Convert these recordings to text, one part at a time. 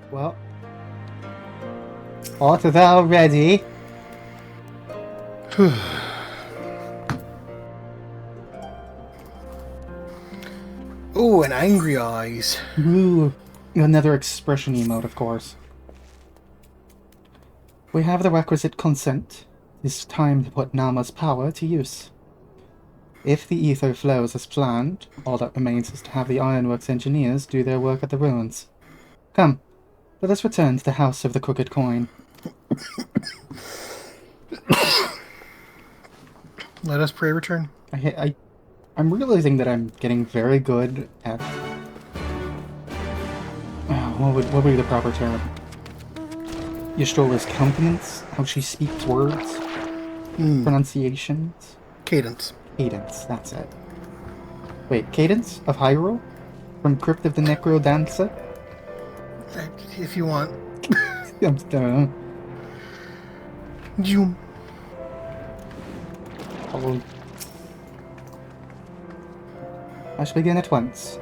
Well, art thou ready? Ooh, and angry eyes. Ooh, another expression emote, of course. We have the requisite consent. It's time to put Nama's power to use. If the ether flows as planned, all that remains is to have the Ironworks engineers do their work at the ruins. Come, let us return to the House of the Crooked Coin. Let us pray return. I'm realizing that I'm getting very good at... what would be the proper term? Yashtola's countenance, how she speaks words, pronunciations. Cadence. Cadence, that's it. Wait, Cadence of Hyrule? From Crypt of the Necro Dancer? If you want. You. I shall begin at once.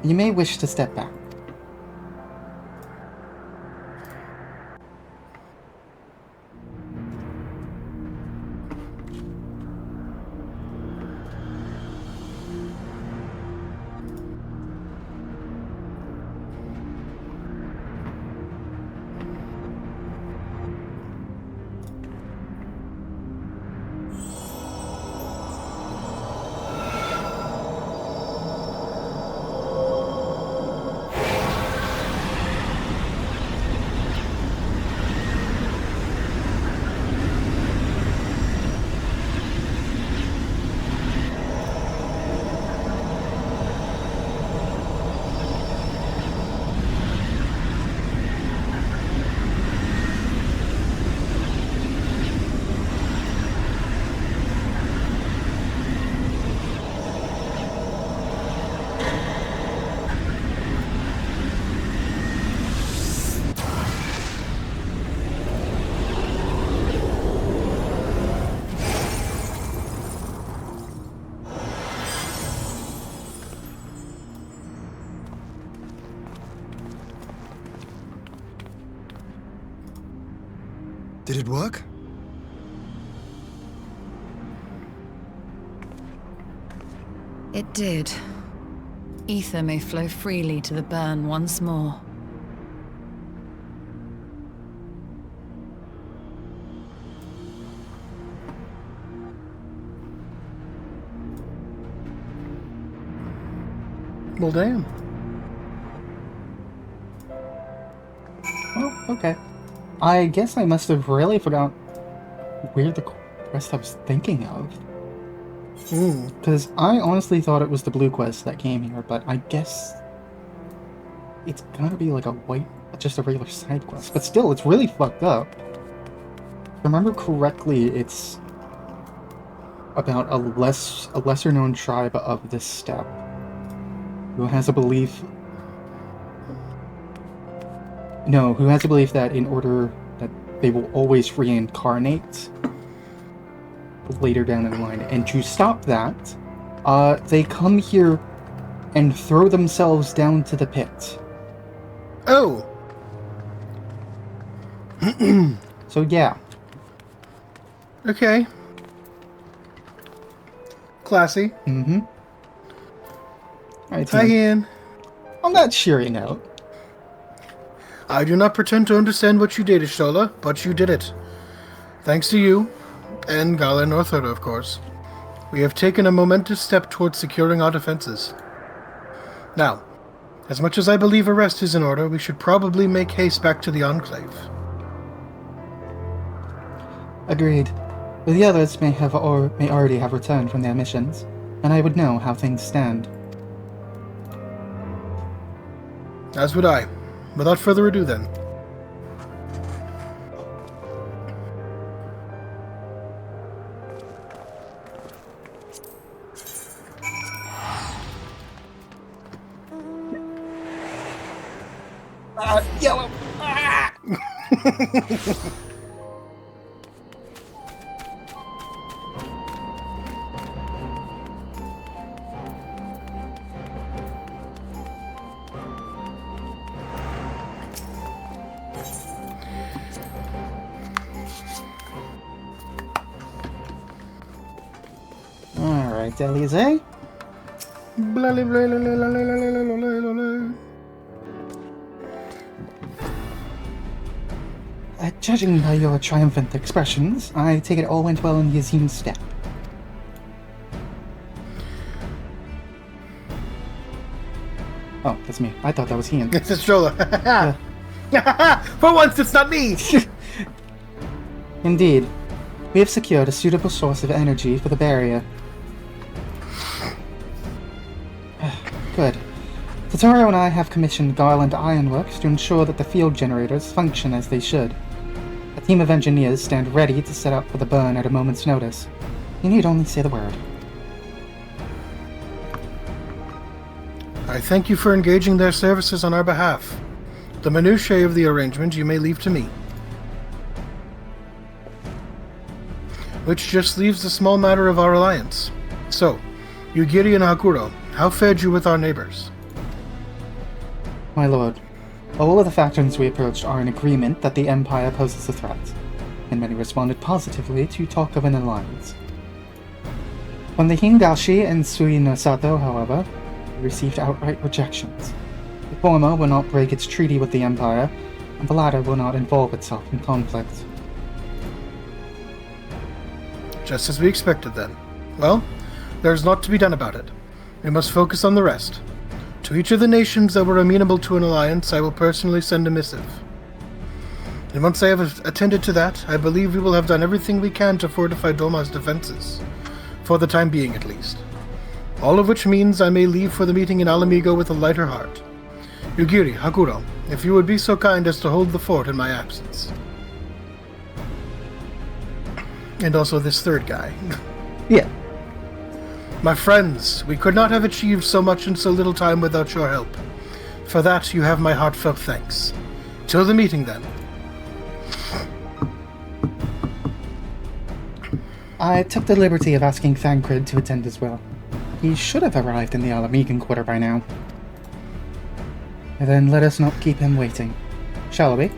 You may wish to step back. Did it work? It did. Ether may flow freely to the burn once more. Well, damn. Oh, okay. I guess I must have really forgot where the quest I was thinking of. Because I honestly thought it was the blue quest that came here, but I guess it's gotta be like just a regular side quest. But still, it's really fucked up. If I remember correctly, it's about a lesser known tribe of this steppe who has a belief... No, who has a belief that in order that they will always reincarnate later down in the line. And to stop that, they come here and throw themselves down to the pit. Oh! So yeah. Okay. Classy. Mm-hmm. Alright, Hi, Ian. on that cheery note, I do not pretend to understand what you did, Ishtola, but you did it. Thanks to you, and Gala Northoda, of course, we have taken a momentous step towards securing our defenses. Now, as much as I believe a rest is in order, we should probably make haste back to the Enclave. agreed. But the others may already have returned from their missions, and I would know how things stand. As would I. Without further ado, then. Yellow! Ah! Alright, Elise. Blah, blah, blah, blah, blah, blah, blah, blah, blah, blah. Judging by your triumphant expressions, I take it all went well in Yazim's step. Oh, that's me. I thought that was Ian. It's Shola. For once, it's not me! Indeed. We have secured a suitable source of energy for the barrier. Good. Totoro and I have commissioned Garland Ironworks to ensure that the field generators function as they should. A team of engineers stand ready to set up for the burn at a moment's notice. You need only say the word. I thank you for engaging their services on our behalf. The minutiae of the arrangement you may leave to me. Which just leaves the small matter of our alliance. So, Yugiri and Hakuro, how fared you with our neighbors? My lord, all of the factions we approached are in agreement that the Empire poses a threat, and many responded positively to talk of an alliance. From the Hingashi and Sui no Sato, however, we received outright rejections. The former will not break its treaty with the Empire, and the latter will not involve itself in conflict. Just as we expected then. Well, there's naught to be done about it. We must focus on the rest. To each of the nations that were amenable to an alliance, I will personally send a missive. And once I have attended to that, I believe we will have done everything we can to fortify Doma's defenses. For the time being, at least. All of which means I may leave for the meeting in Alamigo with a lighter heart. Yugiri, Hakuro, if you would be so kind as to hold the fort in my absence. And also this third guy. Yeah. My friends, we could not have achieved so much in so little time without your help. For that, you have my heartfelt thanks. Till the meeting, then. I took the liberty of asking Thancred to attend as well. He should have arrived in the Alamigan quarter by now. And then let us not keep him waiting, shall we?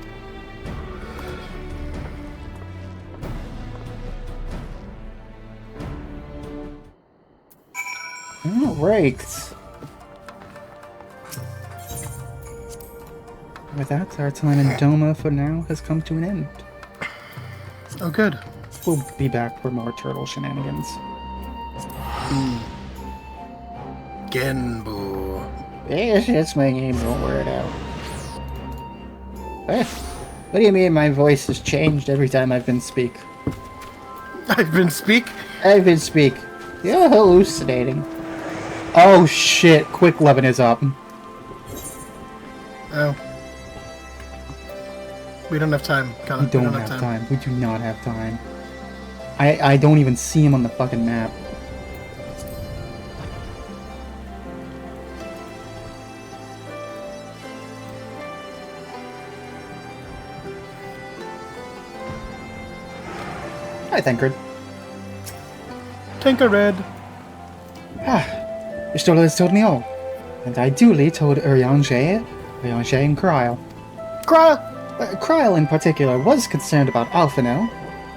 Alright. With that, our time in Doma for now has come to an end. Oh, good. We'll be back for more turtle shenanigans. Genbu. Yes, that's my name, don't wear it out. What do you mean my voice has changed every time I've been speak? I've been speak? I've been speak. You're hallucinating. Oh shit, Quick Levin is up. Oh. We don't have time, Colin. We don't have time. We do not have time. I don't even see him on the fucking map. Hi, Thancred. Tinkered. Your story has told me all. And I duly told Urianger and Kryle. Kryle in particular was concerned about Alphino.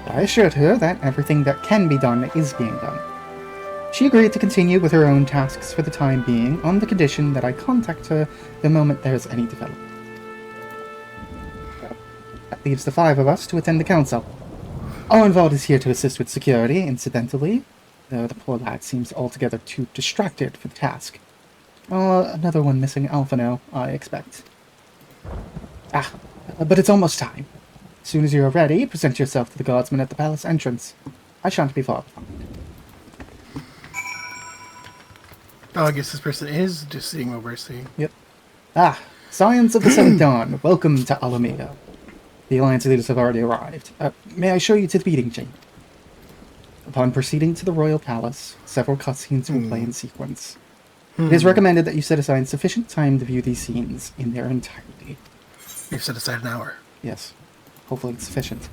I assured her that everything that can be done is being done. She agreed to continue with her own tasks for the time being, on the condition that I contact her the moment there is any development. That leaves the 5 of us to attend the council. Owenvald is here to assist with security, incidentally, though the poor lad seems altogether too distracted for the task. Another one missing Alphino, I expect. But it's almost time. As soon as you are ready, present yourself to the guardsman at the palace entrance. I shan't be far behind. Oh, I guess this person is just seeing what we're seeing. Yep. Science of the Seventh Dawn, welcome to Alameda. The Alliance leaders have already arrived. May I show you to the meeting chamber? Upon proceeding to the royal palace, several cutscenes will play in sequence. It is recommended that you set aside sufficient time to view these scenes in their entirety. You've set aside an hour. Yes. Hopefully it's sufficient.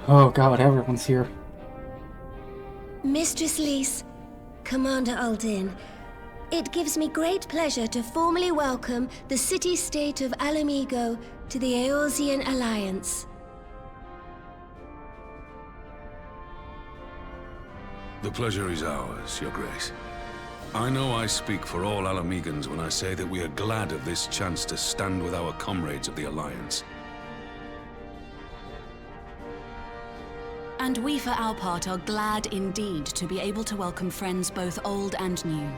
Oh god, everyone's here. Mistress Lys, Commander Aldin, it gives me great pleasure to formally welcome the city-state of Alamigo to the Eorzean Alliance. The pleasure is ours, Your Grace. I know I speak for all Alamegans when I say that we are glad of this chance to stand with our comrades of the Alliance. And we, for our part, are glad indeed to be able to welcome friends both old and new.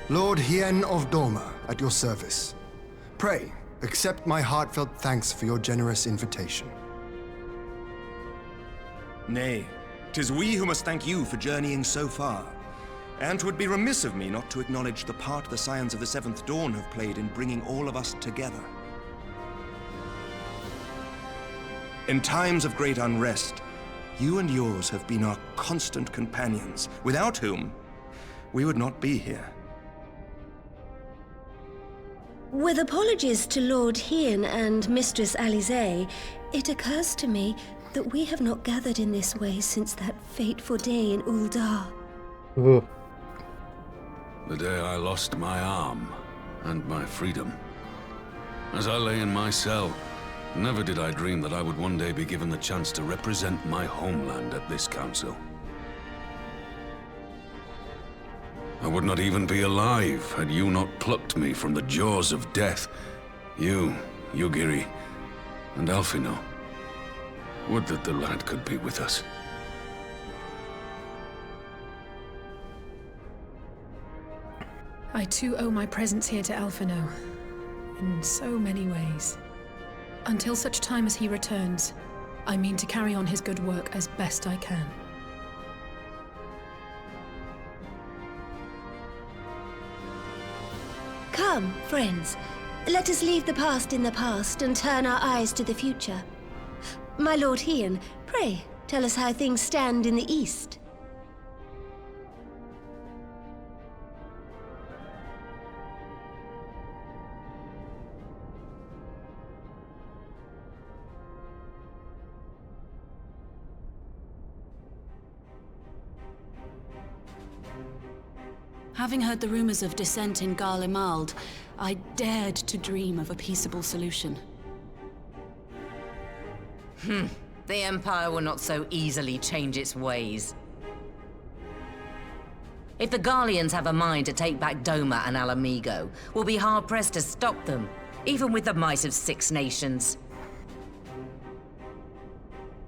Lord Hien of Doma, at your service. Pray, accept my heartfelt thanks for your generous invitation. Nay, 'tis we who must thank you for journeying so far. And 'twould be remiss of me not to acknowledge the part the Scions of the Seventh Dawn have played in bringing all of us together. In times of great unrest, you and yours have been our constant companions, without whom we would not be here. With apologies to Lord Hien and Mistress Alize, it occurs to me that we have not gathered in this way since that fateful day in Uldar. Ugh. The day I lost my arm and my freedom. As I lay in my cell, never did I dream that I would one day be given the chance to represent my homeland at this council. I would not even be alive had you not plucked me from the jaws of death. You, Yugiri, and Alphino. Would that the lad could be with us. I too owe my presence here to Alphino, in so many ways. Until such time as he returns, I mean to carry on his good work as best I can. Come, friends. Let us leave the past in the past and turn our eyes to the future. My Lord Hien, pray, tell us how things stand in the East. Having heard the rumors of dissent in Garlemald, I dared to dream of a peaceable solution. The Empire will not so easily change its ways. If the Garleans have a mind to take back Doma and Alamigo, we'll be hard-pressed to stop them, even with the might of 6 nations.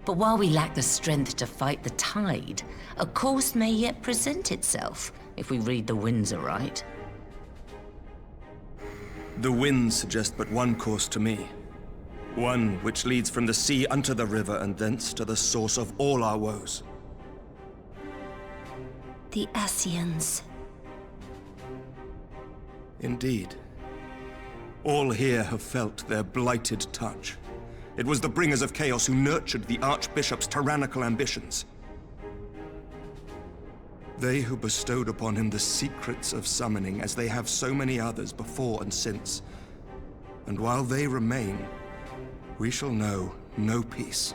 But while we lack the strength to fight the tide, a course may yet present itself, if we read the winds aright. The winds suggest but one course to me. One which leads from the sea unto the river and thence to the source of all our woes. The Ascians. Indeed. All here have felt their blighted touch. It was the bringers of chaos who nurtured the Archbishop's tyrannical ambitions. They who bestowed upon him the secrets of summoning, as they have so many others before and since. And while they remain, we shall know no peace.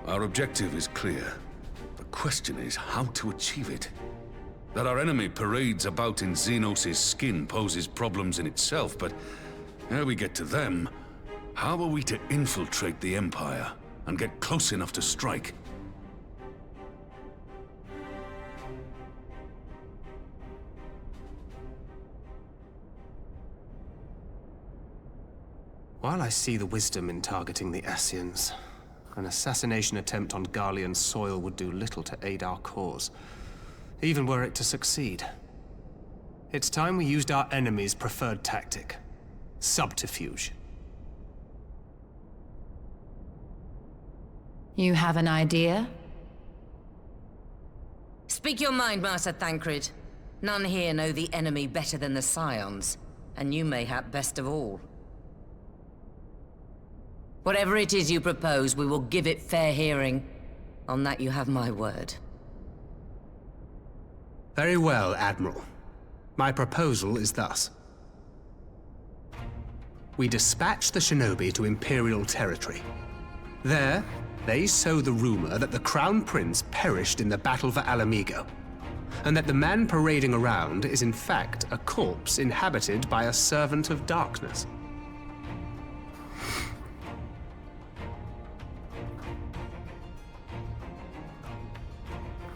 Our objective is clear. The question is how to achieve it. That our enemy parades about in Xenos' skin poses problems in itself, but ere we get to them, how are we to infiltrate the Empire and get close enough to strike? While I see the wisdom in targeting the Ascians, an assassination attempt on Garlean soil would do little to aid our cause, even were it to succeed. It's time we used our enemy's preferred tactic: subterfuge. You have an idea? Speak your mind, Master Thancred. None here know the enemy better than the Scions, and you mayhap best of all. Whatever it is you propose, we will give it fair hearing. On that you have my word. Very well, Admiral. My proposal is thus. We dispatch the shinobi to Imperial territory. There, they sow the rumor that the Crown Prince perished in the battle for Alamigo, and that the man parading around is in fact a corpse inhabited by a servant of darkness.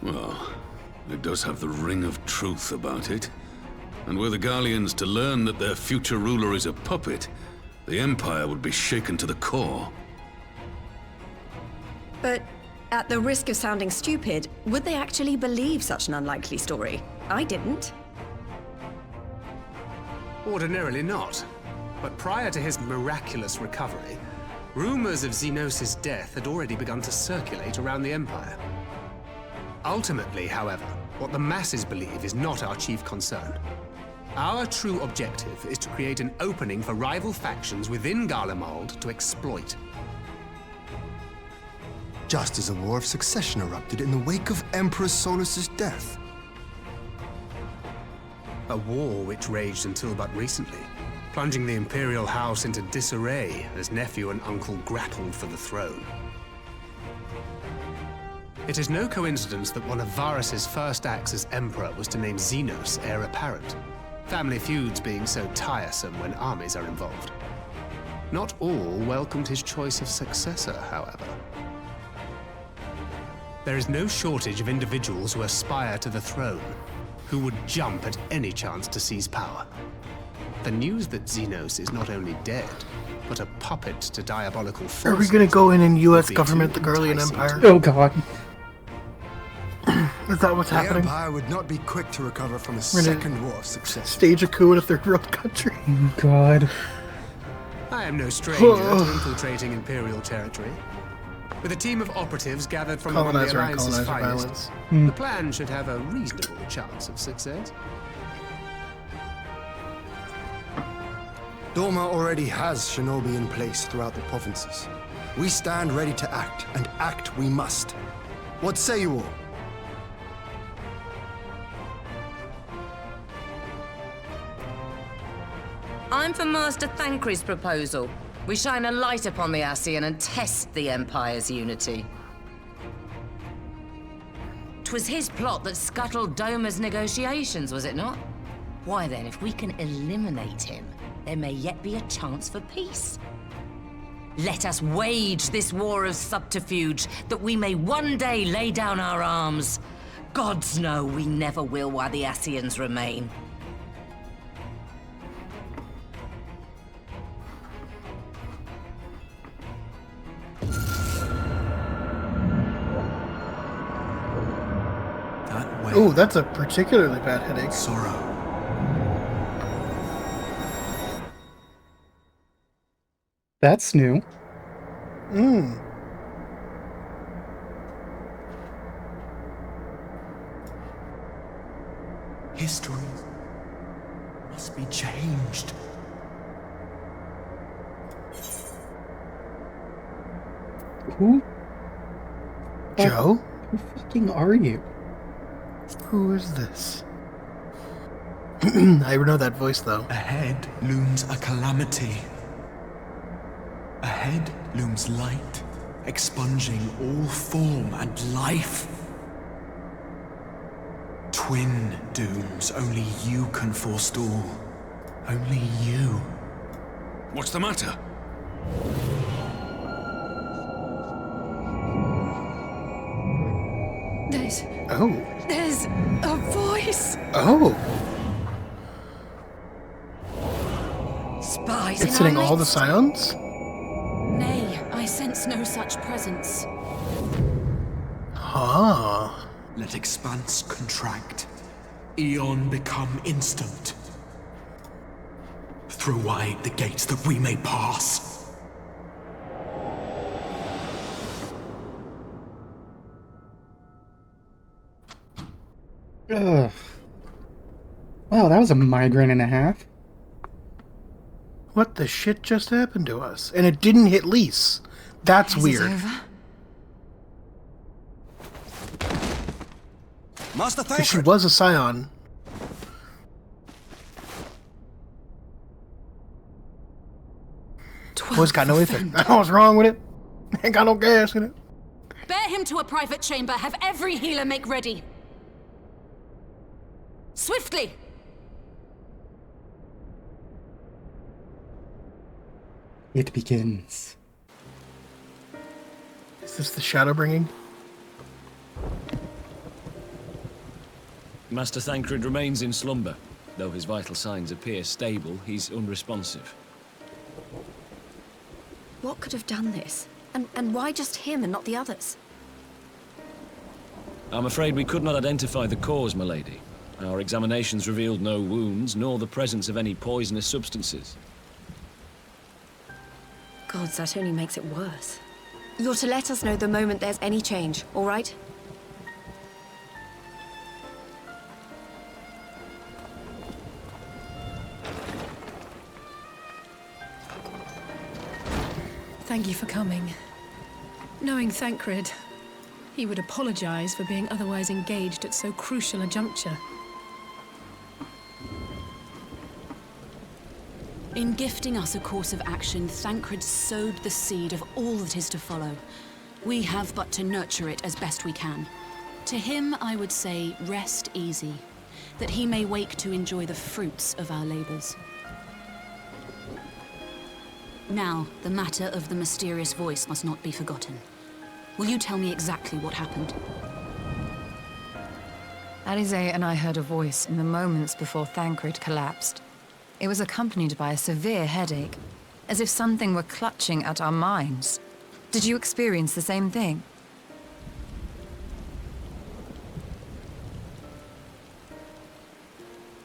Well, it does have the ring of truth about it. And were the Garleans to learn that their future ruler is a puppet, the Empire would be shaken to the core. But at the risk of sounding stupid, would they actually believe such an unlikely story? I didn't. Ordinarily not. But prior to his miraculous recovery, rumors of Xenos' death had already begun to circulate around the Empire. Ultimately, however, what the masses believe is not our chief concern. Our true objective is to create an opening for rival factions within Garlemald to exploit. Just as a war of succession erupted in the wake of Emperor Solus's death. A war which raged until but recently, plunging the Imperial House into disarray as nephew and uncle grappled for the throne. It is no coincidence that one of Varus's first acts as Emperor was to name Xenos heir apparent, family feuds being so tiresome when armies are involved. Not all welcomed his choice of successor, however. There is no shortage of individuals who aspire to the throne, who would jump at any chance to seize power. The news that Xenos is not only dead, but a puppet to diabolical forces. Are we gonna go in and U.S. government the Garlean Empire? Oh god. Is that what's happening? The Empire would not be quick to recover from a second war of success. Stage a coup in a third world country. Oh god. I am no stranger to infiltrating Imperial territory. With a team of operatives gathered from among the Alliance's finest, the plan should have a reasonable chance of success. Doma already has shinobi in place throughout the provinces. We stand ready to act, and act we must. What say you all? I'm for Master Thancred's proposal. We shine a light upon the Ascian and test the Empire's unity. 'Twas his plot that scuttled Doma's negotiations, was it not? Why then, if we can eliminate him, there may yet be a chance for peace. Let us wage this war of subterfuge, that we may one day lay down our arms. Gods know we never will while the Ascians remain. Oh, that's a particularly bad headache. Sorrow. That's new. History must be changed. Who? Joe? Who fucking are you? Who is this? I know that voice, though. Ahead looms a calamity. Ahead looms light, expunging all form and life. Twin dooms only you can forestall. Only you. What's the matter? There's a voice. Oh. Spies It's in hitting our all the midst. scions? Nay, I sense no such presence. Huh. Let expanse contract. Eon become instant. Throw wide the gates that we may pass. Ugh. Wow, that was a migraine and a half. What the shit just happened to us? And it didn't hit Lise. That's weird. Master Because she Thancred! was a scion. Oh, it's got no anything. I don't know what's wrong with it. Ain't got no gas in it. Bear him to a private chamber. Have every healer make ready. Swiftly! It begins. Is this the shadow bringing? Master Thancred remains in slumber. Though his vital signs appear stable, he's unresponsive. What could have done this? And why just him and not the others? I'm afraid we could not identify the cause, my lady. Our examinations revealed no wounds, nor the presence of any poisonous substances. Gods, that only makes it worse. You're to let us know the moment there's any change, all right? Thank you for coming. Knowing Thancred, he would apologize for being otherwise engaged at so crucial a juncture. In gifting us a course of action, Thancred sowed the seed of all that is to follow. We have but to nurture it as best we can. To him, I would say, rest easy, that he may wake to enjoy the fruits of our labors. Now, the matter of the mysterious voice must not be forgotten. Will you tell me exactly what happened? Alize and I heard a voice in the moments before Thancred collapsed. It was accompanied by a severe headache, as if something were clutching at our minds. Did you experience the same thing?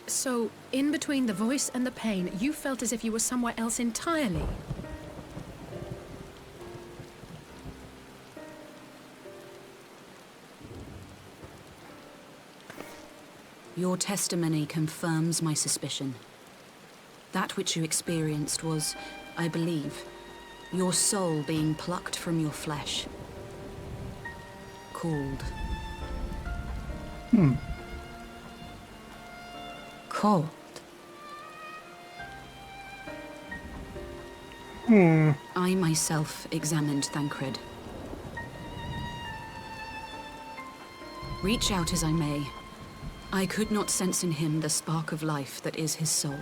So, in between the voice and the pain, you felt as if you were somewhere else entirely. Your testimony confirms my suspicion. That which you experienced was, I believe, your soul being plucked from your flesh. Called. Cold. I myself examined Thancred. Reach out as I may, I could not sense in him the spark of life that is his soul.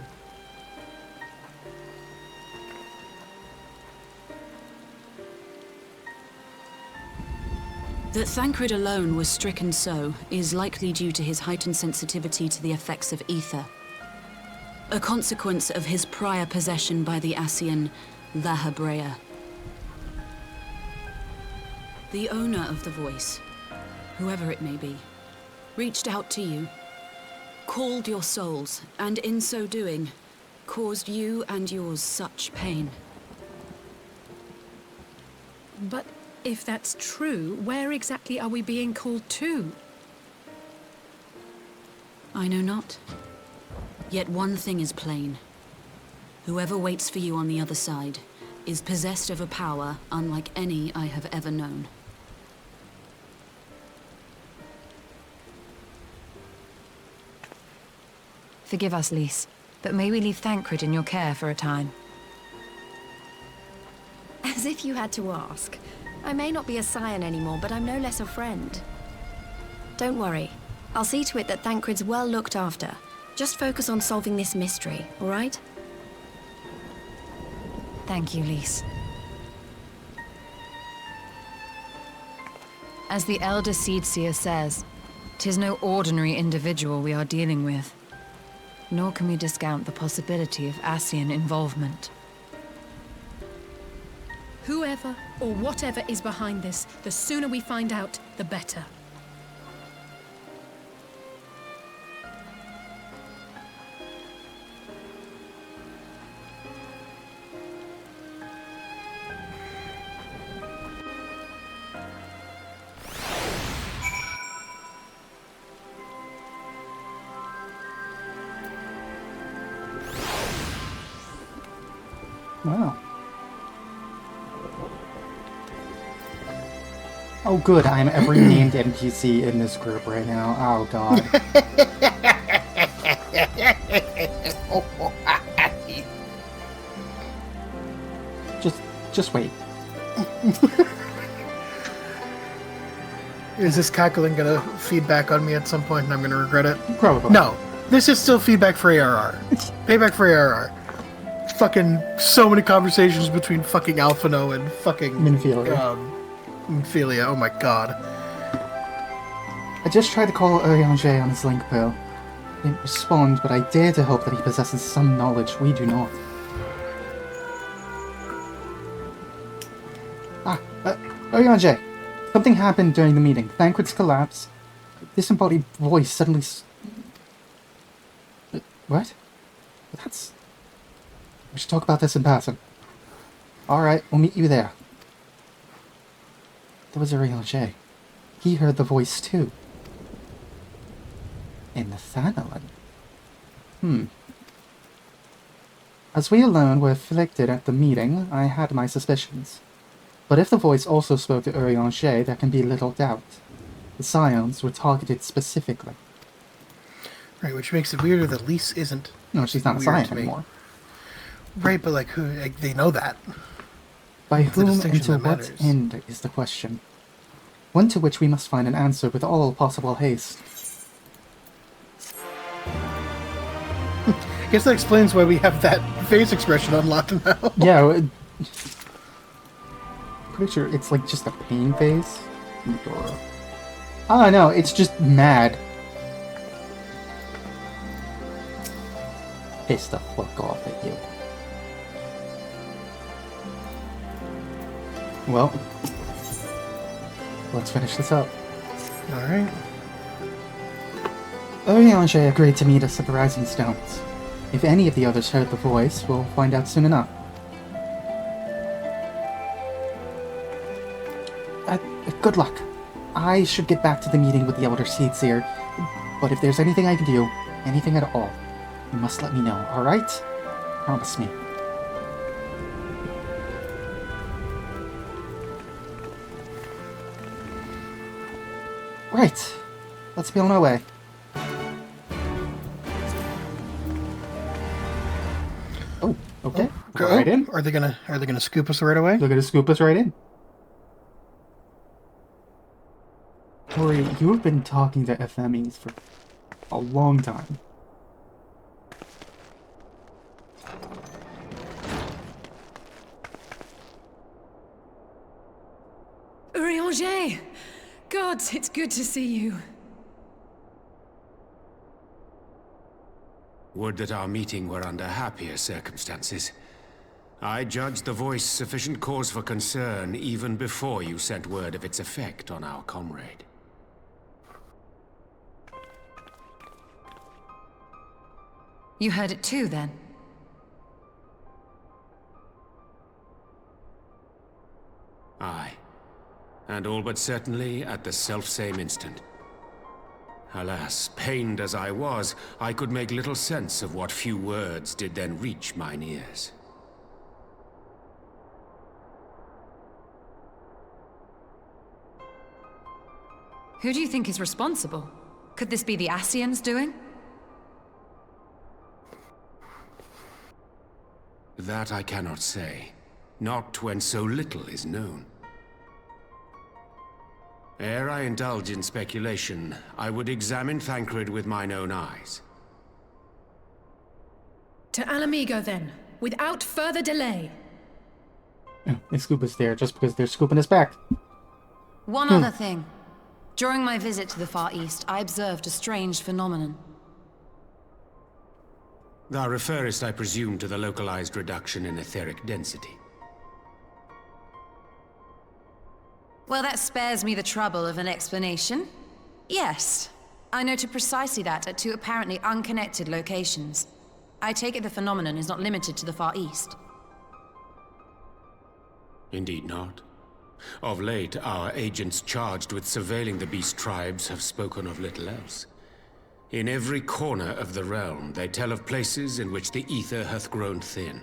That Thancred alone was stricken so is likely due to his heightened sensitivity to the effects of ether, a consequence of his prior possession by the Ascian La Habrea. The owner of the voice, whoever it may be, reached out to you, called your souls, and in so doing, caused you and yours such pain. But if that's true, where exactly are we being called to? I know not. Yet one thing is plain. Whoever waits for you on the other side is possessed of a power unlike any I have ever known. Forgive us, Lys, but may we leave Thancred in your care for a time? As if you had to ask. I may not be a scion anymore, but I'm no less a friend. Don't worry. I'll see to it that Thancred's well looked after. Just focus on solving this mystery, all right? Thank you, Lys. As the Elder Seedseer says, 'tis no ordinary individual we are dealing with. Nor can we discount the possibility of Ascian involvement. Whoever or whatever is behind this, the sooner we find out, the better. Wow. Oh good, I'm every named NPC in this group right now. Oh god. Just wait. Is this cackling gonna feed back on me at some point and I'm gonna regret it? Probably. No. This is still feedback for ARR. Payback for ARR. Fucking so many conversations between fucking Alphino and fucking Minfilia. Minfilia. Oh my god. I just tried to call Urianger on his link pill. He didn't respond, but I dare to hope that he possesses some knowledge we do not. Urianger! Something happened during the meeting. Thancred's collapse. A disembodied voice suddenly what? That's... We should talk about this in person. Alright, we'll meet you there. That was Urianger. He heard the voice too. In the Thanalan. As we alone were afflicted at the meeting, I had my suspicions. But if the voice also spoke to Urianger, there can be little doubt. The Scions were targeted specifically. Right, which makes it weirder that Lise isn't. No, she's not a Scion anymore. Right, but like, who? Like, they know that. By It's the whom distinction and to that what matters. end is the question. One to which we must find an answer with all possible haste. I guess that explains why we have that face expression unlocked now. Yeah, pretty sure it's like just a pain face. Oh no, it's just mad. Piss the fuck off at you. Well, let's finish this up. Alright. Urianger agreed to meet us at the Rising Stones. If any of the others heard the voice, we'll find out soon enough. Good luck. I should get back to the meeting with the Elder Seedseer, but if there's anything I can do, anything at all, you must let me know, alright? Promise me. Right. Let's be on our way. Oh, okay. Go right in. Are they gonna scoop us right away? They're gonna scoop us right in. Tori, you've been talking to FMEs for a long time. Urianger! God, it's good to see you. Would that our meeting were under happier circumstances. I judged the voice sufficient cause for concern even before you sent word of its effect on our comrade. You heard it too, then? Aye. And all but certainly at the selfsame instant. Alas, pained as I was, I could make little sense of what few words did then reach mine ears. Who do you think is responsible? Could this be the Ascians doing? That I cannot say. Not when so little is known. Ere I indulge in speculation, I would examine Thancred with mine own eyes. To Alamigo, then, without further delay. Oh, they scoop us there just because they're scooping us back. One other thing. During my visit to the Far East, I observed a strange phenomenon. Thou referrest, I presume, to the localized reduction in etheric density. Well, that spares me the trouble of an explanation. Yes, I noted precisely that at two apparently unconnected locations. I take it the phenomenon is not limited to the Far East. Indeed not. Of late, our agents charged with surveilling the beast tribes have spoken of little else. In every corner of the realm, they tell of places in which the ether hath grown thin.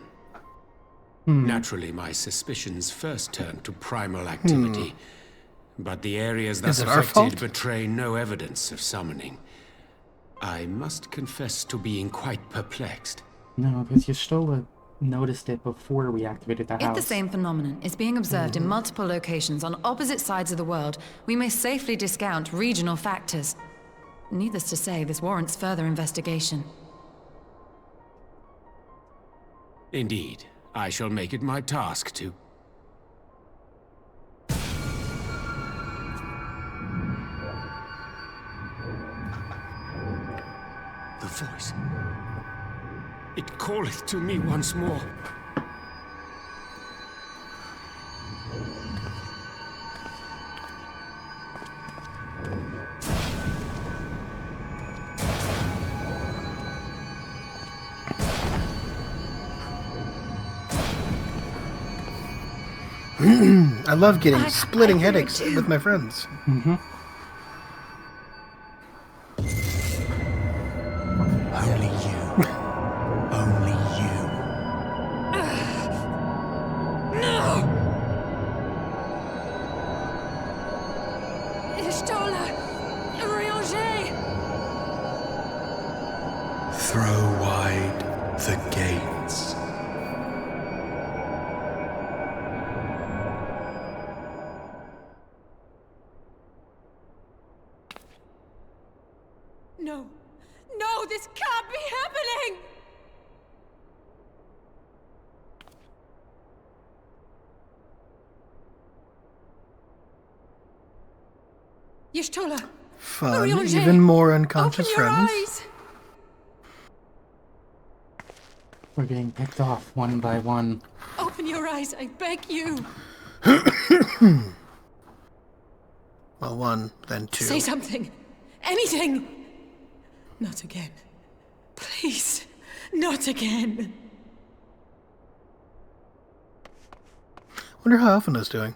Naturally, my suspicions first turned to primal activity, but the areas thus affected betray no evidence of summoning. I must confess to being quite perplexed. No, because Y'shtola noticed it before we activated the house. If the same phenomenon is being observed in multiple locations on opposite sides of the world, we may safely discount regional factors. Needless to say, this warrants further investigation. Indeed. I shall make it my task to. voice. It calleth to me once more. I love getting splitting headaches with my friends. Mm-hmm. Only you. Only you. No! Ishtola! Urianger! Throw wide the gates. No! No, this can't be happening! Y'shtola! Fun. Urianger, Even more unconscious open your friends. eyes! We're being picked off one by one. Open your eyes, I beg you! Well, one, then two. Say something! Anything! Not again. Please, not again. Wonder how Alphina's doing.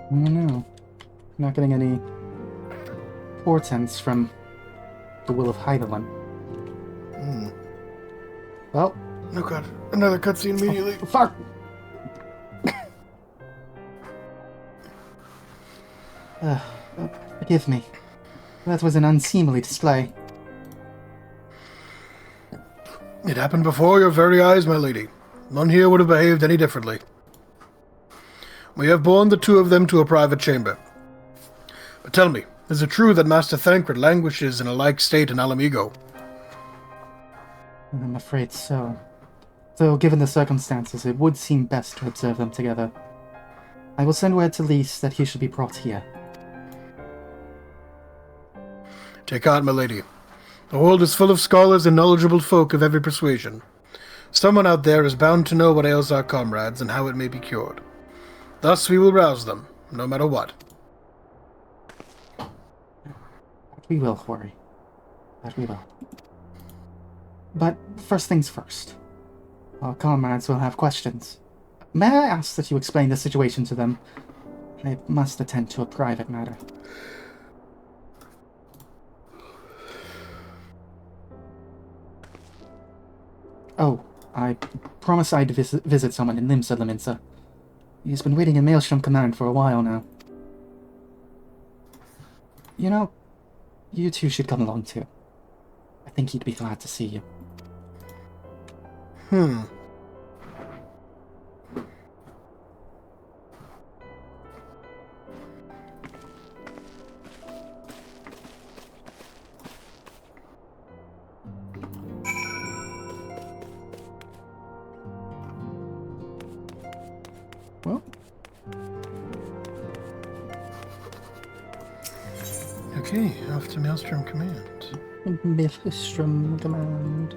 I don't know. Not getting any portents from the Will of Heidelin. Well. Oh god, another cutscene immediately. Oh, fuck! Forgive me. That was an unseemly display. It happened before your very eyes, my lady. None here would have behaved any differently. We have borne the two of them to a private chamber. But tell me, is it true that Master Thancred languishes in a like state in Alamigo? I'm afraid so. Though, given the circumstances, it would seem best to observe them together. I will send word to Lys that he should be brought here. Take heart, my lady. The world is full of scholars and knowledgeable folk of every persuasion. Someone out there is bound to know what ails our comrades and how it may be cured. Thus we will rouse them, no matter what. That we will, Hori. That we will. But first things first. Our comrades will have questions. May I ask that you explain the situation to them? I must attend to a private matter. Oh, I promised I'd visit someone in Limsa Laminsa. He's been waiting in Maelstrom Command for a while now. You know, you two should come along too. I think he'd be glad to see you. Well. Okay, off to Maelstrom Command. Maelstrom Command.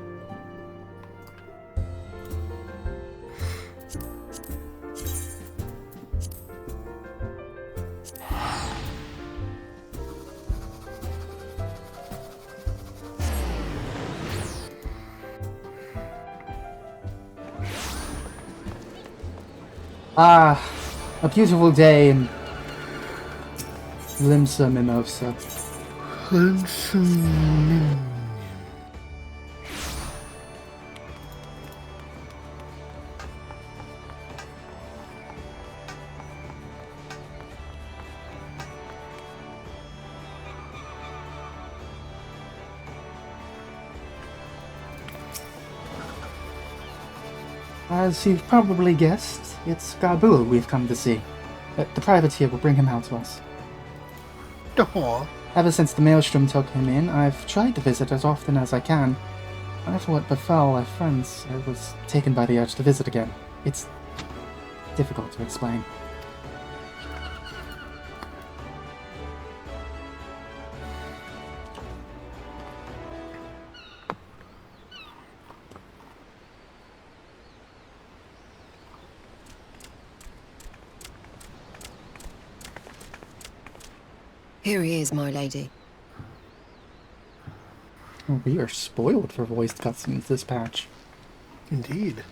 Ah, a beautiful day in Limsa Mimosa. As you've probably guessed, It's Gabu we've come to see. The privates here will bring him out to us. Aw. Ever since the Maelstrom took him in, I've tried to visit as often as I can. After what befell our friends, I was taken by the urge to visit again. It's difficult to explain. Here he is, my lady. Oh, we are spoiled for voiced cutscenes this patch. Indeed.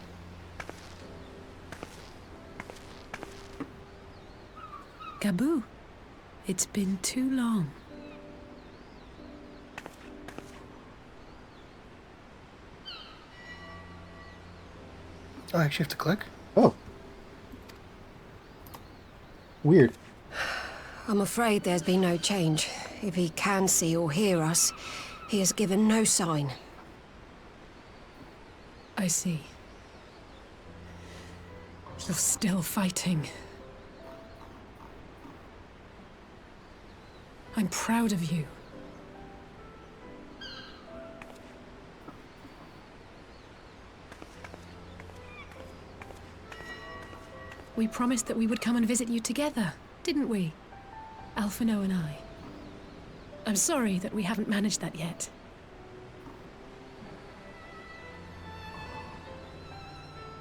Gabu, it's been too long. Oh, I actually have to click? Oh. Weird. I'm afraid there's been no change. If he can see or hear us, he has given no sign. I see. You're still fighting. I'm proud of you. We promised that we would come and visit you together, didn't we? Alphino and I. I'm sorry that we haven't managed that yet.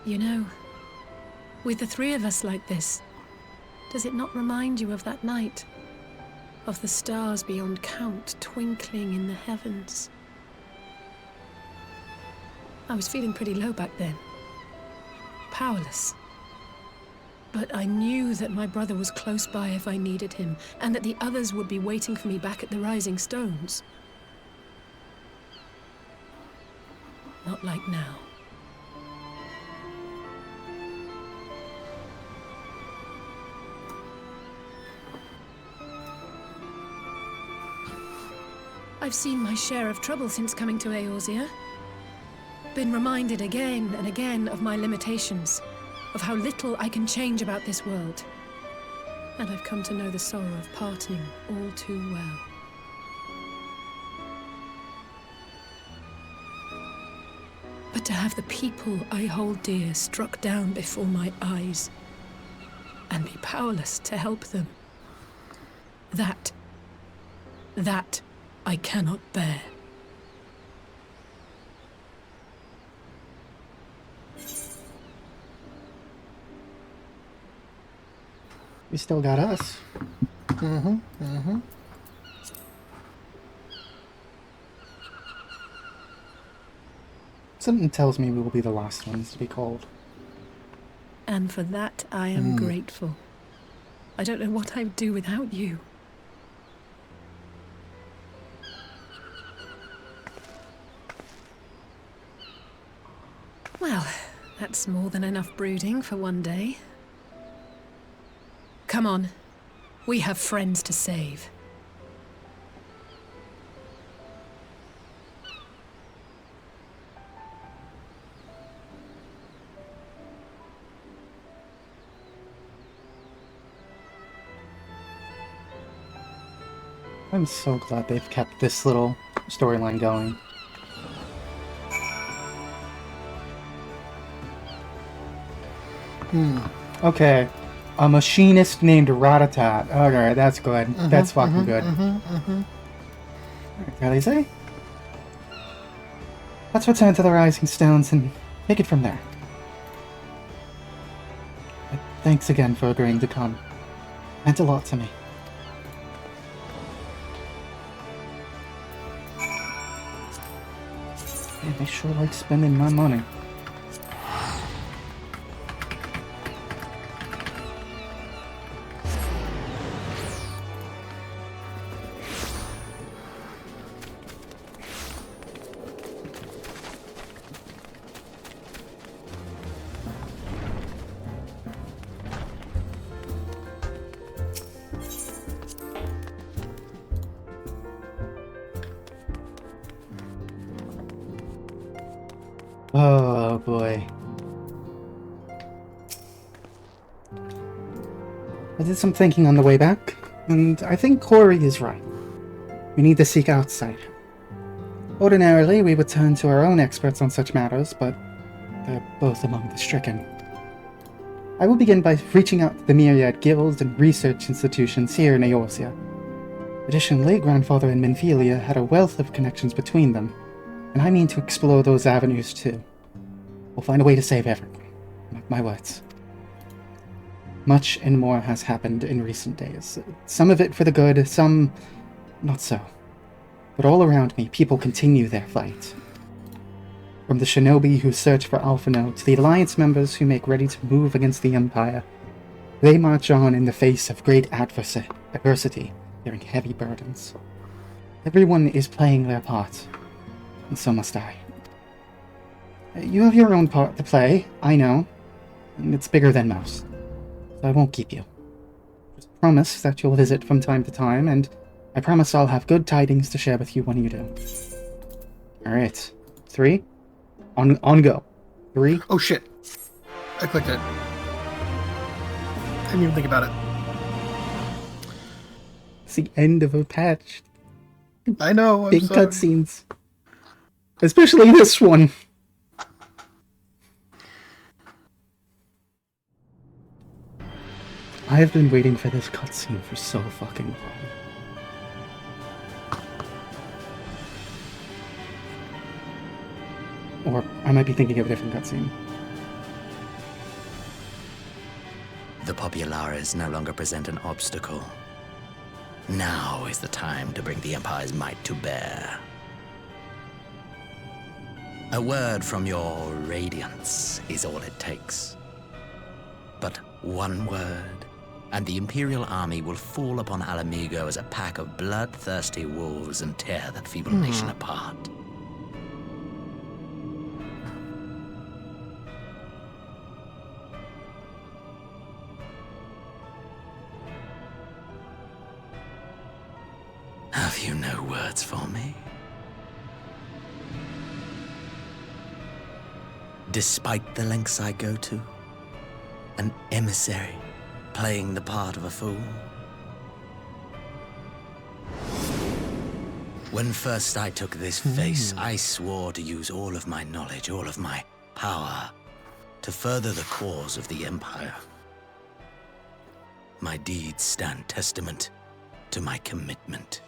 You know, with the three of us like this, does it not remind you of that night? Of the stars beyond count twinkling in the heavens? I was feeling pretty low back then. Powerless. But I knew that my brother was close by if I needed him, and that the others would be waiting for me back at the Rising Stones. Not like now. I've seen my share of trouble since coming to Eorzea. Been reminded again and again of my limitations, of how little I can change about this world. And I've come to know the sorrow of parting all too well. But to have the people I hold dear struck down before my eyes, and be powerless to help them, that I cannot bear. You still got us. Something tells me we will be the last ones to be called. And for that, I am grateful. I don't know what I would do without you. Well, that's more than enough brooding for one day. Come on. We have friends to save. I'm so glad they've kept this little storyline going. Okay. A machinist named Ratatat. Okay, that's good. That's fucking good. Alize? Let's return to the Rising Stones and take it from there. Thanks again for agreeing to come. Meant a lot to me. Man, they sure like spending my money. Oh boy. I did some thinking on the way back, and I think Corey is right. We need to seek outside. Ordinarily, we would turn to our own experts on such matters, but they're both among the stricken. I will begin by reaching out to the myriad guilds and research institutions here in Eorzea. Additionally, Grandfather and Minfilia had a wealth of connections between them, and I mean to explore those avenues too. We'll find a way to save everyone. Mark my words. Much and more has happened in recent days. Some of it for the good, some not so. But all around me, people continue their fight. From the shinobi who search for Alphinaud to the Alliance members who make ready to move against the Empire, they march on in the face of great adversity, bearing heavy burdens. Everyone is playing their part, and so must I. You have your own part to play, I know, and it's bigger than most, so I won't keep you. Just promise that you'll visit from time to time, and I promise I'll have good tidings to share with you when you do. Alright, 3. On go. 3. Oh shit. I clicked it. Didn't even think about it. It's the end of a patch. I know, I'm Big sorry. cutscenes. Especially this one. I have been waiting for this cutscene for so fucking long. Or I might be thinking of a different cutscene. The Populares no longer present an obstacle. Now is the time to bring the Empire's might to bear. A word from your Radiance is all it takes. But one word, and the Imperial army will fall upon Alamigo as a pack of bloodthirsty wolves and tear that feeble nation apart. Have you no words for me? Despite the lengths I go to, an emissary playing the part of a fool. When first I took this face, I swore to use all of my knowledge, all of my power, to further the cause of the Empire. My deeds stand testament to my commitment.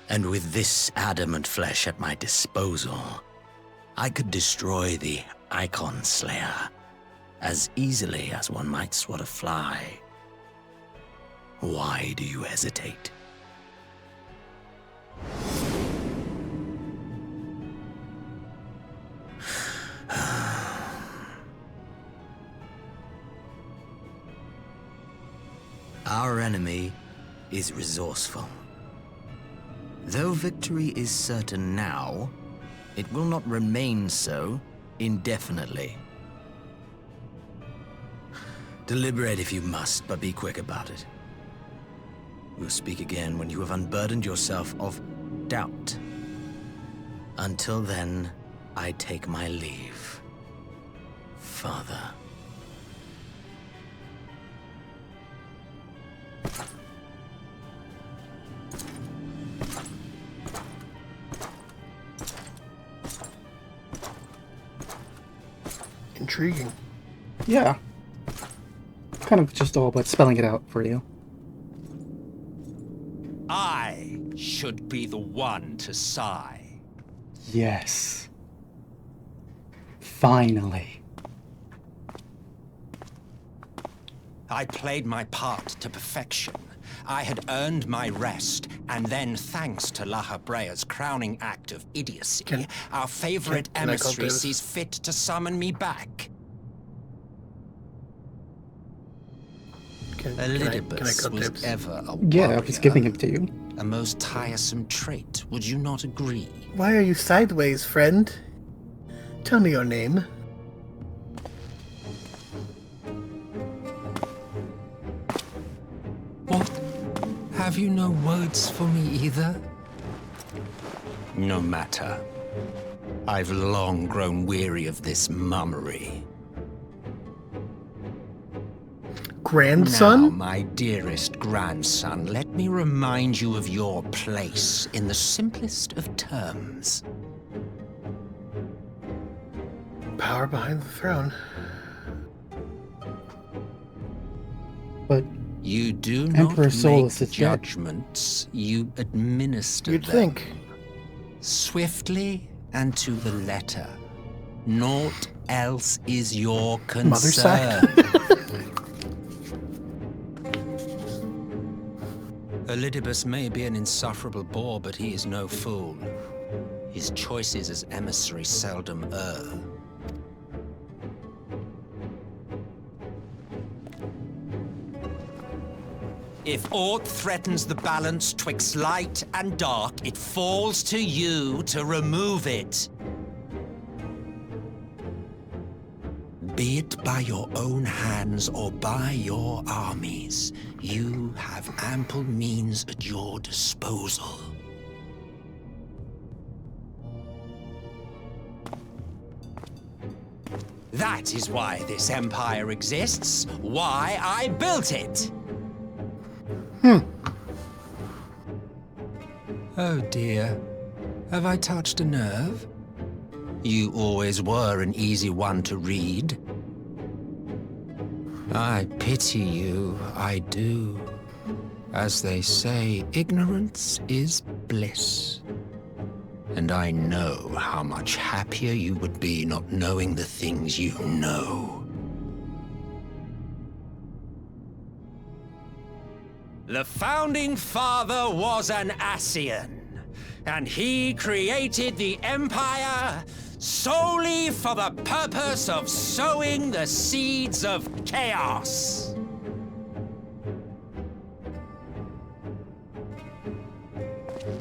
And with this adamant flesh at my disposal, I could destroy the Icon Slayer as easily as one might swat a fly. Why do you hesitate? Our enemy is resourceful. Though victory is certain now, it will not remain so indefinitely. Deliberate if you must, but be quick about it. We'll speak again when you have unburdened yourself of doubt. Until then, I take my leave, Father. Intriguing. Yeah. Kind of just all but spelling it out for you. I should be the one to sigh. Yes. Finally. I played my part to perfection. I had earned my rest, and then, thanks to La Habrea's crowning act of idiocy, our favorite can I go emissary do this? sees fit to summon me back. Elidibus was ever a Yeah, warrior. I was giving him to you. A most tiresome trait, would you not agree? Why are you sideways, friend? Tell me your name. What? Have you no words for me either? No matter. I've long grown weary of this mummery. grandson? Now, my dearest grandson, let me remind you of your place in the simplest of terms. Power behind the throne. But you do Emperor not Solus make is judgments, you administer You'd them. think. Swiftly and to the letter. Naught else is your Mother sack. concern. Elidibus may be an insufferable bore, but he is no fool. His choices as emissary seldom err. If aught threatens the balance twixt light and dark, it falls to you to remove it. Be it by your own hands or by your armies, you have ample means at your disposal. That is why this empire exists, why I built it. Oh dear, have I touched a nerve? You always were an easy one to read. I pity you, I do. As they say, ignorance is bliss. And I know how much happier you would be not knowing the things you know. The founding father was an Ascian, and he created the Empire solely for the purpose of sowing the seeds of chaos.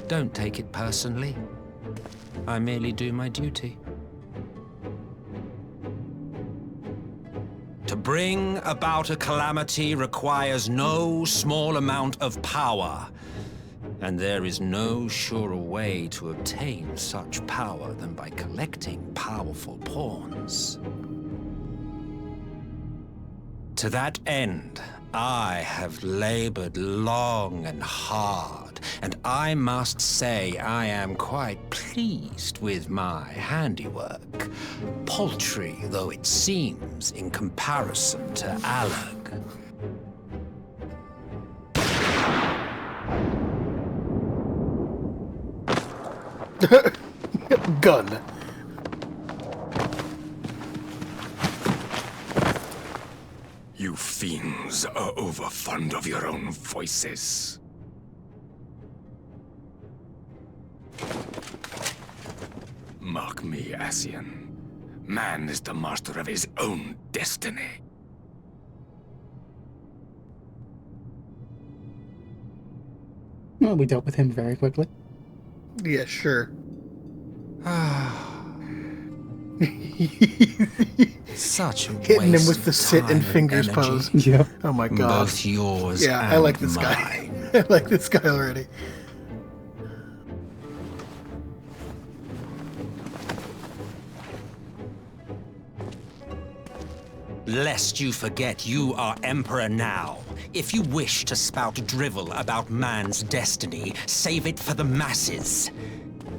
Don't take it personally. I merely do my duty. To bring about a calamity requires no small amount of power, and there is no surer way to obtain such power than by collecting powerful pawns. To that end, I have labored long and hard, and I must say I am quite pleased with my handiwork, paltry though it seems in comparison to Alag. Gun. You fiends are overfond of your own voices. Mark me, Ascian. Man is the master of his own destiny. Well, we dealt with him very quickly. Yeah, sure. Such a hitting him waste with the of sit and time fingers energy. pose. Yep. Oh my god. Both yours Yeah, and I like this mine. guy. I like this guy already. Lest you forget, you are Emperor now. If you wish to spout drivel about man's destiny, save it for the masses.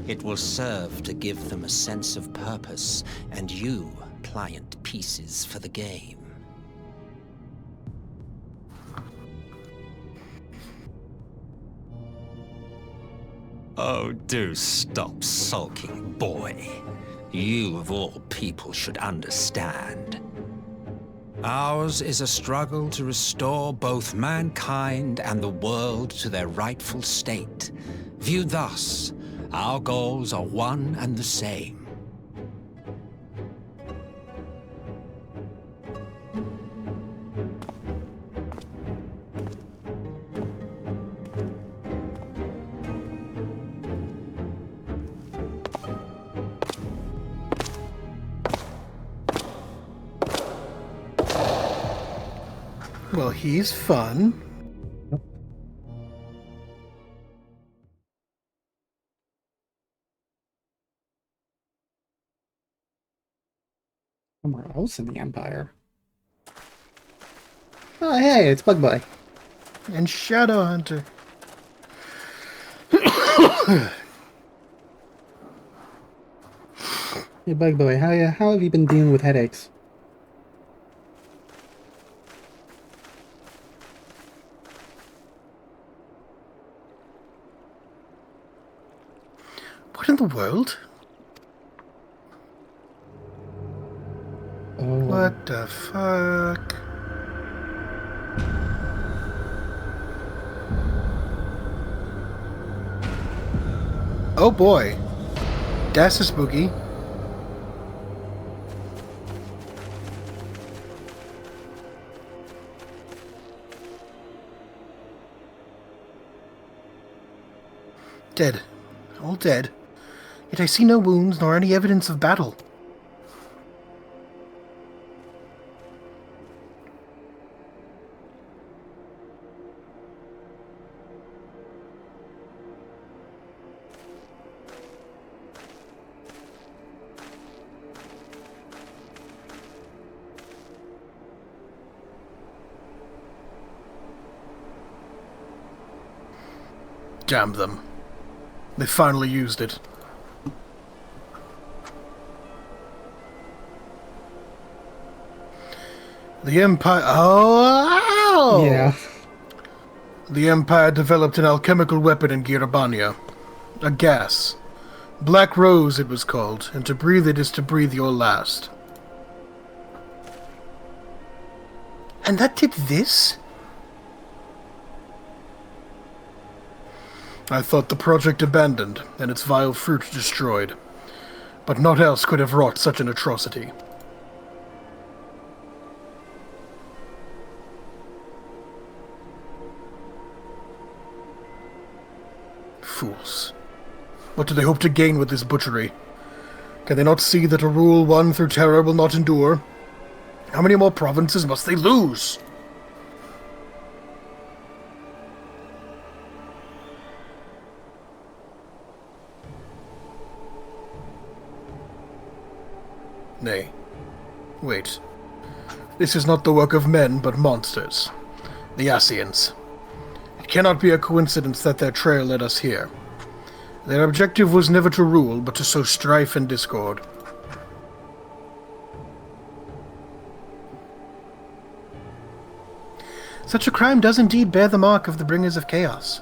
It will serve to give them a sense of purpose, and you, pliant pieces for the game. Oh, do stop sulking, boy. You, of all people, should understand. Ours is a struggle to restore both mankind and the world to their rightful state. Viewed thus, our goals are one and the same. Well, he's fun. Somewhere else in the Empire. Oh, hey, it's Bug Boy. And Shadow Hunter. Hey, Bug Boy, how have you been dealing with headaches? What in the world? Oh. What the fuck? Oh boy. That's a spooky. Dead. All dead. Yet I see no wounds nor any evidence of battle. Damn them. They finally used it. The Empire... Oh! Yeah. The Empire developed an alchemical weapon in Girabania. A gas. Black Rose, it was called, and to breathe it is to breathe your last. And that did this? I thought the project abandoned, and its vile fruit destroyed. But naught else could have wrought such an atrocity. Fools. What do they hope to gain with this butchery? Can they not see that a rule won through terror will not endure? How many more provinces must they lose? Nay. Wait. This is not the work of men, but monsters. The Ascians. It cannot be a coincidence that their trail led us here. Their objective was never to rule, but to sow strife and discord. Such a crime does indeed bear the mark of the Bringers of Chaos.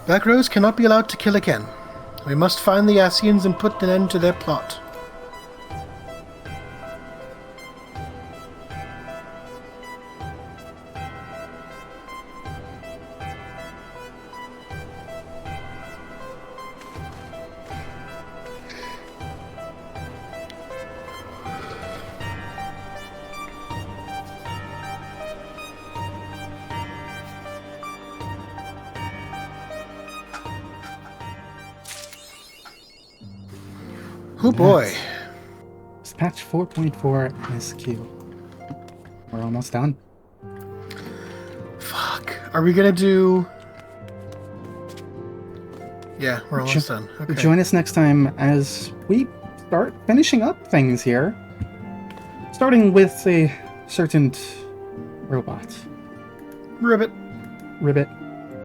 Black Rose cannot be allowed to kill again. We must find the Ascians and put an end to their plot. Oh boy. It's patch 4.4 SQ. We're almost done. Fuck. Are we gonna do... Yeah, we're almost done. Okay. Join us next time as we start finishing up things here. Starting with a certain robot. Ribbit. Ribbit.